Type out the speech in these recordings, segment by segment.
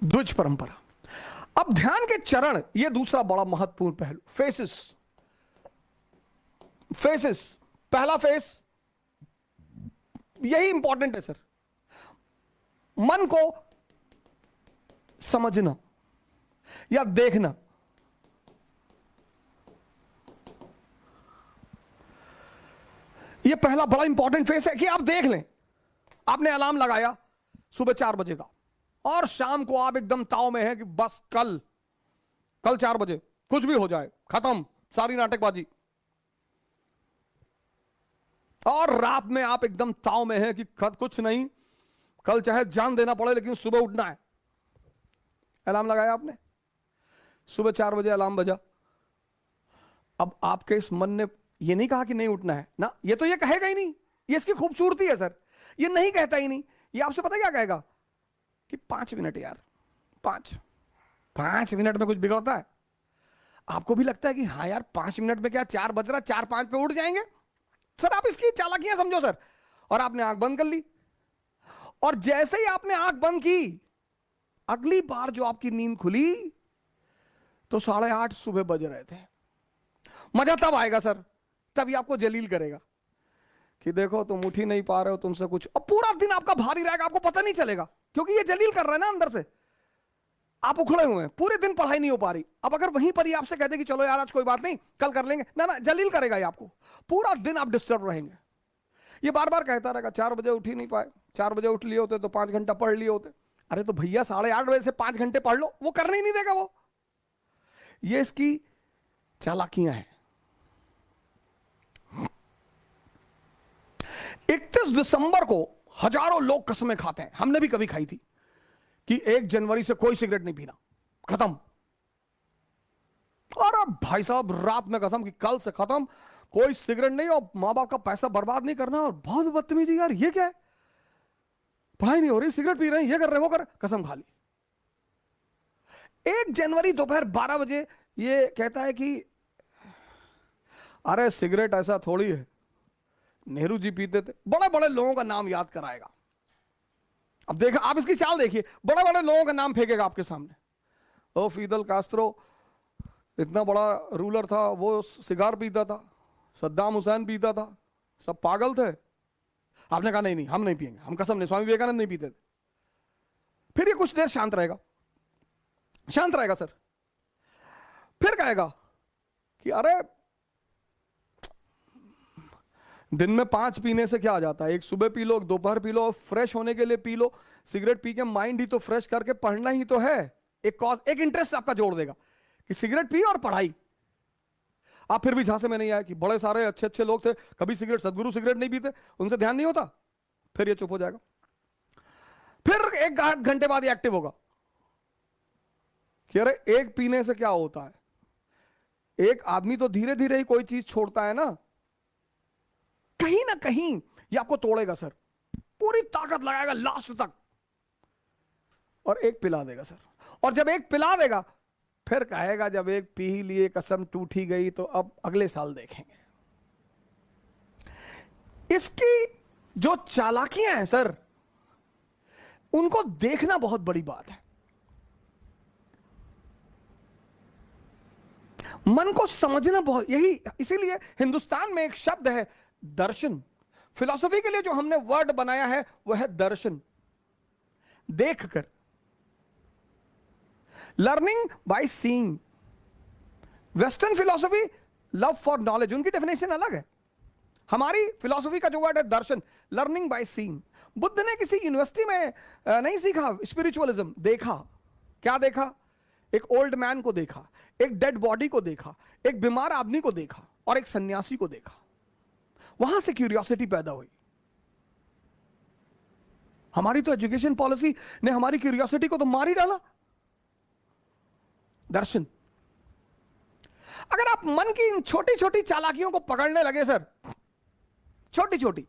द्विज परंपरा। अब ध्यान के चरण, यह दूसरा बड़ा महत्वपूर्ण पहलू, फेसेस। फेसेस, पहला फेस यही इंपॉर्टेंट है सर, मन को समझना या देखना। यह पहला बड़ा इंपॉर्टेंट फेस है कि आप देख लें। आपने अलार्म लगाया सुबह 4 बजे का और शाम को आप एकदम ताव में हैं कि बस कल 4 बजे कुछ भी हो जाए, खत्म सारी नाटकबाजी। और रात में आप एकदम ताव में हैं कि कुछ नहीं, कल चाहे जान देना पड़े लेकिन सुबह उठना है। अलार्म लगाया आपने, सुबह 4 बजे अलार्म बजा। अब आपके इस मन ने ये नहीं कहा कि नहीं उठना है ना, ये तो ये कहेगा ही नहीं। ये इसकी खूबसूरती है सर, ये नहीं कहता ही नहीं। ये आपसे पता क्या कहेगा कि 5 मिनट यार, 5 मिनट में कुछ बिगड़ता है? आपको भी लगता है कि हाँ यार 5 मिनट में क्या, 4 बज रहा, 4-5 पे उठ जाएंगे सर। आप इसकी चालाकियां समझो सर। और आपने आंख बंद कर ली, और जैसे ही आपने आंख बंद की, अगली बार जो आपकी नींद खुली तो 8:30 सुबह बज रहे थे। मजा तब आएगा सर, तभी आपको जलील करेगा कि देखो तुम उठ ही नहीं पा रहे हो, तुमसे कुछ। और पूरा दिन आपका भारी रहेगा, आपको पता नहीं चलेगा, क्योंकि ये जलील कर रहा है ना अंदर से। आप उखड़े हुए हैं, पूरे दिन पढ़ाई नहीं हो पा रही। अब अगर वहीं पर ही आपसे कहते कि चलो यार आज कोई बात नहीं, कल कर लेंगे, ना ना, जलील करेगा ये आपको। पूरा दिन आप डिस्टर्ब रहेंगे। ये बार बार कहता रहेगा 4 बजे उठ ही नहीं पाए, 4 बजे उठ लिए होते तो 5 घंटा पढ़ लिए होते। अरे तो भैया 8:30 बजे से 5 घंटे पढ़ लो, वो करने ही नहीं देगा वो। ये इसकी चालाकियां हैं। 31 दिसंबर को हजारों लोग कसमें खाते हैं, हमने भी कभी खाई थी, कि 1 जनवरी से कोई सिगरेट नहीं पीना, खत्म। और अब भाई साहब रात में कसम कि कल से खत्म, कोई सिगरेट नहीं, और मां बाप का पैसा बर्बाद नहीं करना। और बहुत बदतमीजी यार, ये क्या है, पढ़ाई नहीं हो रही, सिगरेट पी रहे हैं, ये कर रहे हैं, वो कर, कसम खा ली। 1 जनवरी दोपहर 12 बजे ये कहता है कि अरे सिगरेट ऐसा थोड़ी है, नेहरू जी पीते थे। बड़े बड़े लोगों का नाम याद कराएगा। अब देखा, आप इसकी चाल देखिए, बड़े बड़े लोगों का नाम फेंकेगा आपके सामने। ओ फिदल कास्त्रो इतना बड़ा रूलर था, वो सिगार पीता था, सद्दाम हुसैन पीता था, सब पागल थे। आपने कहा नहीं नहीं हम नहीं पिएंगे, हम कसम नहीं, स्वामी विवेकानंद नहीं पीते थे। फिर ये कुछ देर शांत रहेगा, शांत रहेगा सर। फिर कहेगा कि अरे दिन में 5 पीने से क्या आ जाता है, एक सुबह पी लो, दोपहर पी लो, फ्रेश होने के लिए पी लो। सिगरेट पी के माइंड ही तो फ्रेश करके पढ़ना ही तो है। एक कॉज, एक इंटरेस्ट आपका जोड़ देगा कि सिगरेट पी और पढ़ाई। आप फिर भी झांसे में नहीं आए कि बड़े सारे अच्छे अच्छे लोग थे, कभी सिगरेट, सदगुरु सिगरेट नहीं पीते, उनसे ध्यान नहीं होता। फिर ये चुप हो जाएगा। फिर 1 घंटे बाद ये एक्टिव होगा कि अरे एक पीने से क्या होता है, एक आदमी तो धीरे धीरे ही कोई चीज छोड़ता है ना। कहीं ना कहीं ये आपको तोड़ेगा सर, पूरी ताकत लगाएगा लास्ट तक, और एक पिला देगा सर। और जब एक पिला देगा, फिर कहेगा जब एक पी ही लिए, कसम टूट ही गई, तो अब अगले साल देखेंगे। इसकी जो चालाकियां हैं सर, उनको देखना बहुत बड़ी बात है। मन को समझना बहुत, यही इसीलिए हिंदुस्तान में एक शब्द है दर्शन। फिलॉसफी के लिए जो हमने वर्ड बनाया है वह है दर्शन, देखकर, learning by seeing. Western philosophy love for knowledge, उनकी डेफिनेशन अलग है। हमारी फिलॉसफी का जो वर्ड है दर्शन, लर्निंग बाय सीइंग। बुद्ध ने किसी यूनिवर्सिटी में नहीं सीखा स्पिरिचुअलिज्म, देखा। क्या देखा? एक ओल्ड मैन को देखा, एक डेड बॉडी को देखा, एक बीमार आदमी को देखा, और एक सन्यासी को देखा। वहां से क्यूरियोसिटी पैदा हुई। हमारी तो एजुकेशन पॉलिसी ने हमारी क्यूरियोसिटी को तो मार ही डाला। दर्शन। अगर आप मन की इन छोटी छोटी चालाकियों को पकड़ने लगे सर, छोटी छोटी,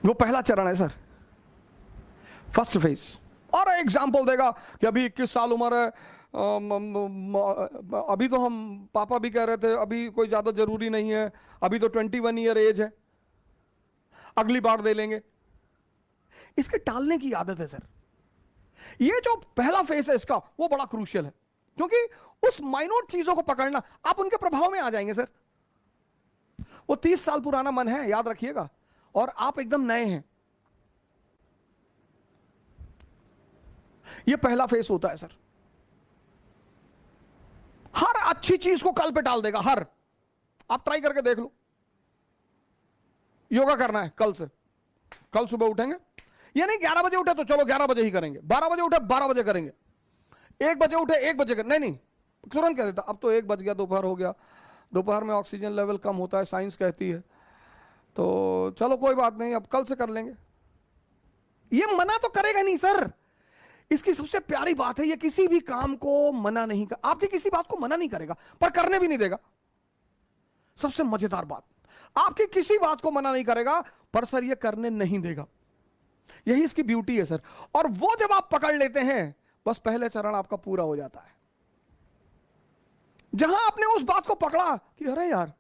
वो पहला चरण है सर, फर्स्ट फेज। और एग्जाम्पल देगा कि अभी 21 साल उम्र है, अभी तो हम, पापा भी कह रहे थे अभी कोई ज्यादा जरूरी नहीं है, अभी तो 21 ईयर एज है। अगली बार दे लेंगे। इसके टालने की आदत है सर। ये जो पहला फेस है इसका, वो बड़ा क्रूशियल है, क्योंकि उस माइनोट चीजों को पकड़ना, आप उनके प्रभाव में आ जाएंगे सर। वो 30 साल पुराना मन है, याद रखिएगा, और आप एकदम नए हैं। ये पहला फेस होता है सर। हर अच्छी चीज को कल पे टाल देगा, हर। आप ट्राई करके देख लो। योगा करना है कल से, कल सुबह उठेंगे, ये नहीं 11 बजे उठे तो चलो 11 बजे ही करेंगे, 12 बजे उठे 12 बजे करेंगे, 1 बजे उठे 1 बजे करेंगे, नहीं, तुरंत कह देता अब तो 1 बज गया, दोपहर हो गया, दोपहर में ऑक्सीजन लेवल कम होता है, साइंस कहती है, तो चलो कोई बात नहीं, अब कल से कर लेंगे। ये मना तो करेगा नहीं सर। इसकी सबसे प्यारी बात है, ये किसी भी काम को मना नहीं कर, आपकी किसी बात को मना नहीं करेगा, पर करने भी नहीं देगा। सबसे मजेदार बात, आपकी किसी बात को मना नहीं करेगा, पर सर ये करने नहीं देगा। यही इसकी ब्यूटी है सर। और वो जब आप पकड़ लेते हैं, बस पहले चरण आपका पूरा हो जाता है। जहां आपने उस बात को पकड़ा कि अरे यार,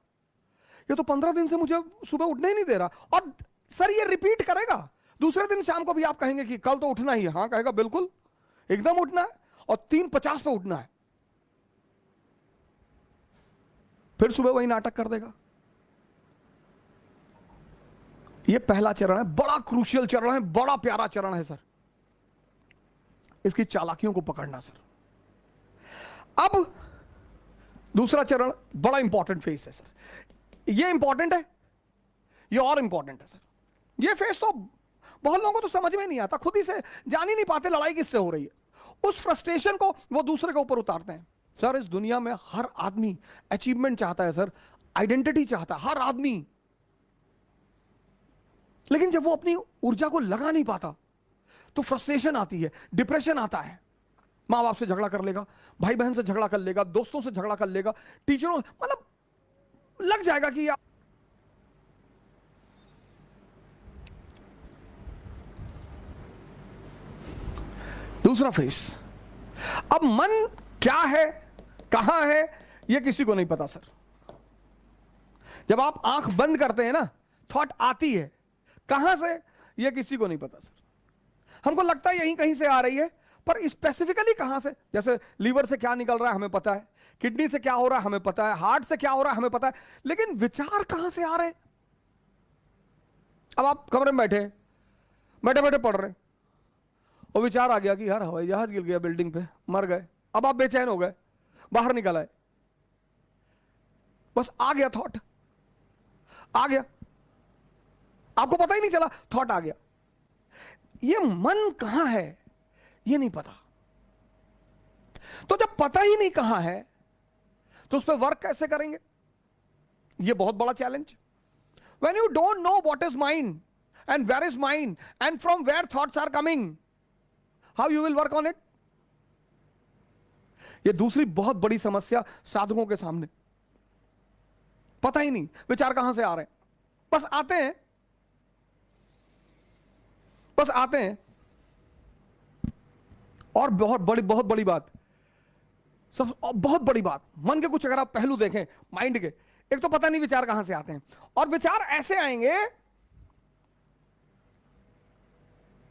ये तो 15 दिन से मुझे सुबह उठने ही नहीं दे रहा, और सर ये रिपीट करेगा। दूसरे दिन शाम को भी आप कहेंगे कि कल तो उठना ही है, हाँ कहेगा बिल्कुल एकदम उठना है, और 3:50 पे उठना है। फिर सुबह वही नाटक कर देगा। ये पहला चरण है, बड़ा क्रूशियल चरण है, बड़ा प्यारा चरण है सर। इसकी चालाकियों को पकड़ना सर। अब दूसरा चरण बड़ा इंपॉर्टेंट फेस है सर। ये इंपॉर्टेंट है, ये और इंपॉर्टेंट है सर। ये फेस तो बहुत लोगों को तो समझ में नहीं आता, खुद ही से जान ही नहीं पाते लड़ाई किससे हो रही है। उस फ्रस्ट्रेशन को वो दूसरे के ऊपर उतारते हैं। सर इस दुनिया में हर आदमी अचीवमेंट चाहता है सर, आइडेंटिटी चाहता है हर आदमी, लेकिन जब वो अपनी ऊर्जा को लगा नहीं पाता तो फ्रस्ट्रेशन आती है, डिप्रेशन आता है। माँ बाप से झगड़ा कर लेगा, भाई बहन से झगड़ा कर लेगा, दोस्तों से झगड़ा कर लेगा, टीचरों, मतलब लग जाएगा कि यार। दूसरा फेस, अब मन क्या है, कहां है, यह किसी को नहीं पता सर। जब आप आंख बंद करते हैं ना, थॉट आती है, कहां से यह किसी को नहीं पता सर। हमको लगता है यहीं कहीं से आ रही है, पर स्पेसिफिकली कहां से, जैसे लीवर से क्या निकल रहा है हमें पता है, किडनी से क्या हो रहा है हमें पता है, हार्ट से क्या हो रहा है हमें पता है, लेकिन विचार कहां से आ रहे हैं। अब आप कमरे में बैठे बैठे बैठे पढ़ रहे, और विचार आ गया कि यार हवाई जहाज गिर गया बिल्डिंग पे, मर गए। अब आप बेचैन हो गए, बाहर निकल आए, बस आ गया थॉट, आ गया, आपको पता ही नहीं चला, थॉट आ गया। ये मन कहां है ये नहीं पता। तो जब पता ही नहीं कहां है, तो उस पर वर्क कैसे करेंगे, ये बहुत बड़ा challenge. When you don't know what is mind and where is mind and from where thoughts are coming, how you will work on it. ये दूसरी बहुत बड़ी समस्या साधकों के सामने, पता ही नहीं विचार कहां से आ रहे हैं, बस आते हैं, बस आते हैं। और बहुत बड़ी बात, सब बहुत बड़ी बात, मन के कुछ अगर आप पहलू देखें माइंड के, एक तो पता नहीं विचार कहां से आते हैं, और विचार ऐसे आएंगे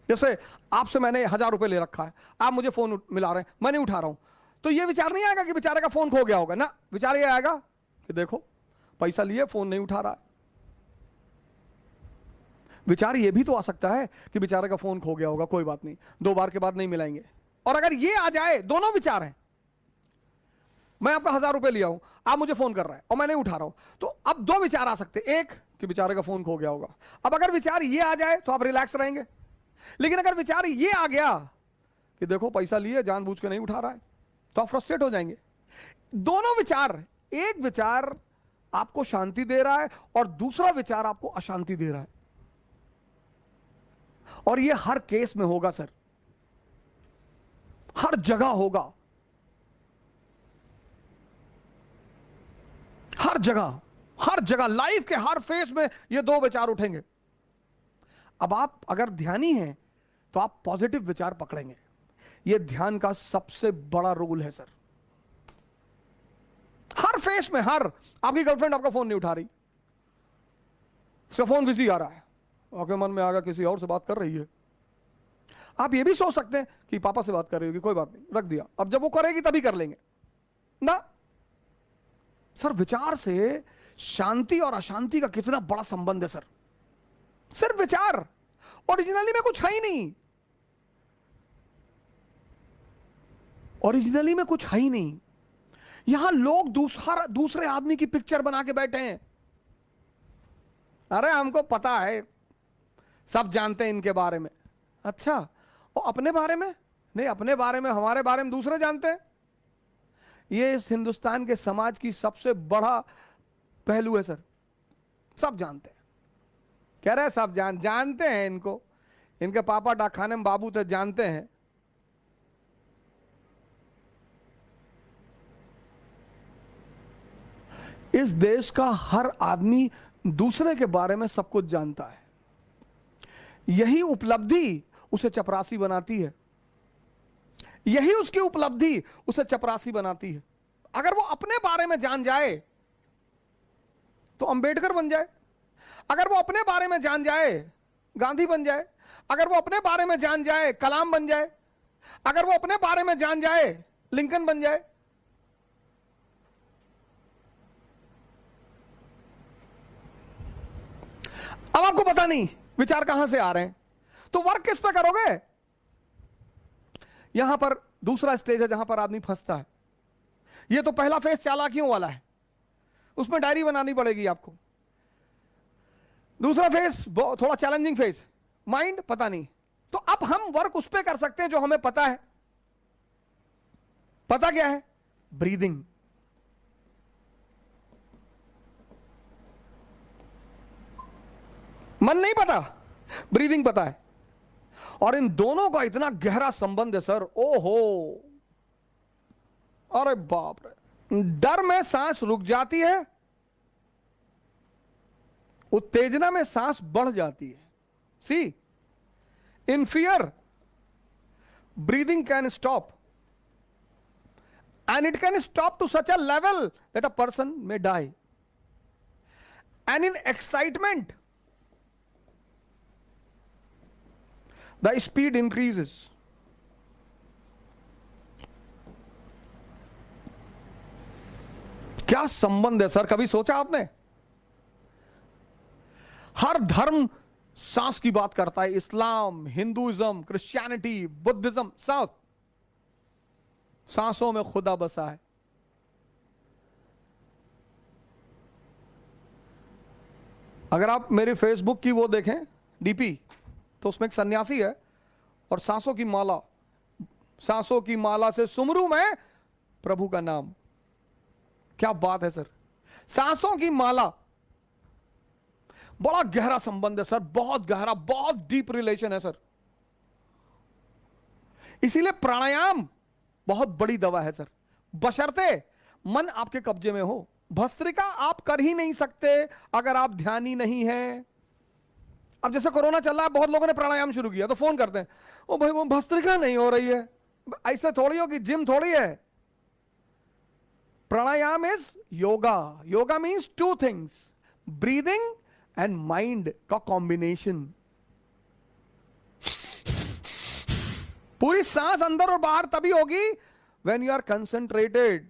जैसे आपसे मैंने 1000 रुपए ले रखा है, आप मुझे फोन मिला रहे हैं, मैं नहीं उठा रहा हूं, तो ये विचार नहीं आएगा कि बेचारे का फोन खो गया होगा ना, विचार ये आएगा कि देखो पैसा लिए फोन नहीं उठा रहा है। विचार ये भी तो आ सकता है कि बेचारे का फोन खो गया होगा, कोई बात नहीं, 2 बार के बाद नहीं मिलाएंगे। और अगर ये आ जाए, दोनों विचार हैं, मैं आपका 1000 रुपए लिया हूं, आप मुझे फोन कर रहा है और मैं नहीं उठा रहा हूं, तो अब 2 विचार आ सकते, एक कि बेचारे का फोन खो गया होगा। अब अगर विचार ये आ जाए तो आप रिलैक्स रहेंगे, लेकिन अगर विचार ये आ गया कि देखो पैसा लिए जानबूझ के नहीं उठा रहा है, तो आप फ्रस्ट्रेट हो जाएंगे। दोनों विचार, एक विचार आपको शांति दे रहा है और दूसरा विचार आपको अशांति दे रहा है, और ये हर केस में होगा सर, हर जगह होगा, हर जगह लाइफ के हर फेस में ये 2 विचार उठेंगे। अब आप अगर ध्यानी हैं तो आप पॉजिटिव विचार पकड़ेंगे, ये ध्यान का सबसे बड़ा रोल है सर। हर फेस में, हर, आपकी गर्लफ्रेंड आपका फोन नहीं उठा रही, उसका फोन बिजी आ रहा है, आपके मन में आ गया किसी और से बात कर रही है, आप ये भी सोच सकते हैं कि पापा से बात कर रही होगी, कोई बात नहीं, रख दिया, अब जब वो करेगी तभी कर लेंगे ना। सर विचार से शांति और अशांति का कितना बड़ा संबंध है सर। सिर्फ विचार, ओरिजिनली में कुछ है ही नहीं, ओरिजिनली में कुछ है ही नहीं। यहां लोग दूसरे आदमी की पिक्चर बना के बैठे हैं। अरे हमको पता है, सब जानते हैं इनके बारे में। अच्छा, और अपने बारे में नहीं, अपने बारे में, हमारे बारे में दूसरे जानते हैं। ये इस हिंदुस्तान के समाज की सबसे बड़ा पहलू है सर। सब जानते हैं, कह रहे हैं सब जानते हैं इनको, इनके पापा डाकखाने में बाबू थे, जानते हैं। इस देश का हर आदमी दूसरे के बारे में सब कुछ जानता है। यही उपलब्धि उसे चपरासी बनाती है, यही उसकी उपलब्धि उसे चपरासी बनाती है। अगर वो अपने बारे में जान जाए तो अंबेडकर बन जाए, अगर वो अपने बारे में जान जाए गांधी बन जाए, अगर वो अपने बारे में जान जाए कलाम बन जाए, अगर वो अपने बारे में जान जाए लिंकन बन जाए। अब आपको पता नहीं विचार कहां से आ रहे हैं, तो वर्क किस पे करोगे? यहां पर दूसरा स्टेज है जहां पर आदमी फंसता है। यह तो पहला फेज चालाकियों वाला है, उसमें डायरी बनानी पड़ेगी आपको। दूसरा फेज थोड़ा चैलेंजिंग फेज, माइंड पता नहीं। तो अब हम वर्क उस पे कर सकते हैं जो हमें पता है। पता क्या है? ब्रीदिंग। मन नहीं पता, ब्रीदिंग पता है। और इन दोनों का इतना गहरा संबंध है सर, ओहो, अरे बाप रे। डर में सांस रुक जाती है, उत्तेजना में सांस बढ़ जाती है। See, in fear breathing can stop, and it can stop to such a level that a person may die. And in excitement the speed increases. क्या संबंध है सर, कभी सोचा आपने? हर धर्म सांस की बात करता है, इस्लाम, हिंदुइज्म, क्रिश्चियनिटी, बुद्धिज्म, सब सांसों में खुदा बसा है। अगर आप मेरे फेसबुक की वो देखें डीपी, तो उसमें एक सन्यासी है और सांसों की माला, सांसों की माला से सुमरू मैं प्रभु का नाम। क्या बात है सर, सांसों की माला, बड़ा गहरा संबंध है सर, बहुत गहरा, बहुत डीप रिलेशन है सर। इसीलिए प्राणायाम बहुत बड़ी दवा है सर, बशर्ते मन आपके कब्जे में हो। भस्त्रिका आप कर ही नहीं सकते अगर आप ध्यानी नहीं है। अब जैसे कोरोना चल रहा है, बहुत लोगों ने प्राणायाम शुरू किया तो फोन करते हैं, ओ भाई वो भस्त्रिका नहीं हो रही है। ऐसे थोड़ी हो कि जिम थोड़ी है। Pranayama is yoga. Yoga means two things, breathing and mind का कॉम्बिनेशन। पूरी सांस अंदर और बाहर तभी होगी व्हेन यू आर कंसंट्रेटेड,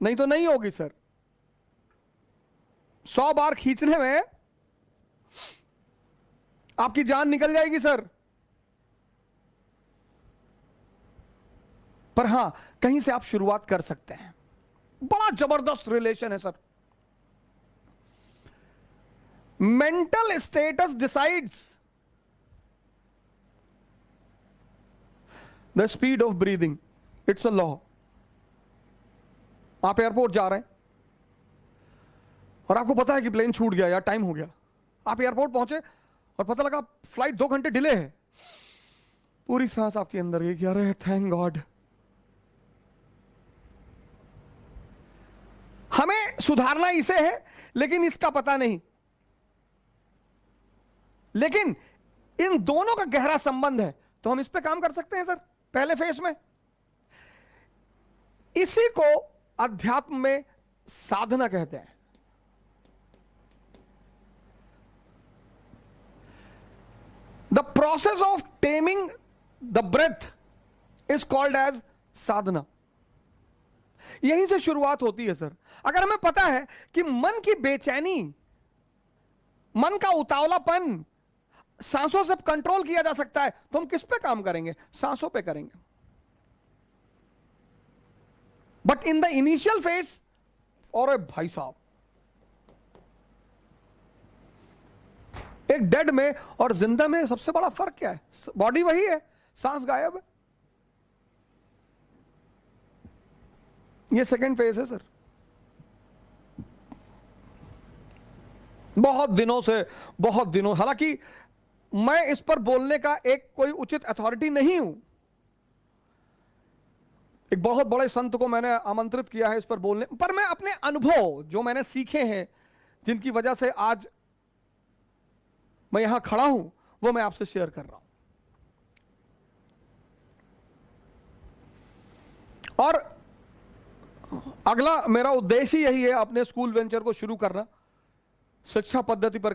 नहीं तो नहीं होगी सर। 100 बार खींचने में आपकी जान निकल जाएगी सर। पर हां, कहीं से आप शुरुआत कर सकते हैं। बड़ा जबरदस्त रिलेशन है sir. Mental status decides the speed of breathing, it's a law. आप एयरपोर्ट जा रहे हैं और आपको पता है कि प्लेन छूट गया या टाइम हो गया। आप एयरपोर्ट पहुंचे और पता लगा फ्लाइट 2 घंटे डिले है। पूरी सांस आपके अंदर ये कि अरे थैंक गॉड। हमें सुधारना इसे है, लेकिन इसका पता नहीं। लेकिन इन दोनों का गहरा संबंध है, तो हम इस पे काम कर सकते हैं सर पहले फेज में। इसी को अध्यात्म में साधना कहते हैं। Process of taming the breath is called as sadhana. यहीं से शुरुआत होती है सर। अगर हमें पता है कि मन की बेचैनी, मन का उतावलापन सांसों से कंट्रोल किया जा सकता है, तो हम किस पे काम करेंगे? सांसों पे करेंगे। But in the initial phase, और भाई साहब, एक डेड में और जिंदा में सबसे बड़ा फर्क क्या है? बॉडी वही है, सांस गायब है। ये सेकंड फेज है सर। बहुत दिनों, हालांकि मैं इस पर बोलने का एक कोई उचित अथॉरिटी नहीं हूं। एक बहुत बड़े संत को मैंने आमंत्रित किया है इस पर बोलने, पर मैं अपने अनुभव जो मैंने सीखे हैं, जिनकी वजह से आज मैं यहां खड़ा हूं, वो मैं आपसे शेयर कर रहा हूं। और अगला मेरा उद्देश्य यही है अपने स्कूल वेंचर को शुरू करना, शिक्षा पद्धति पर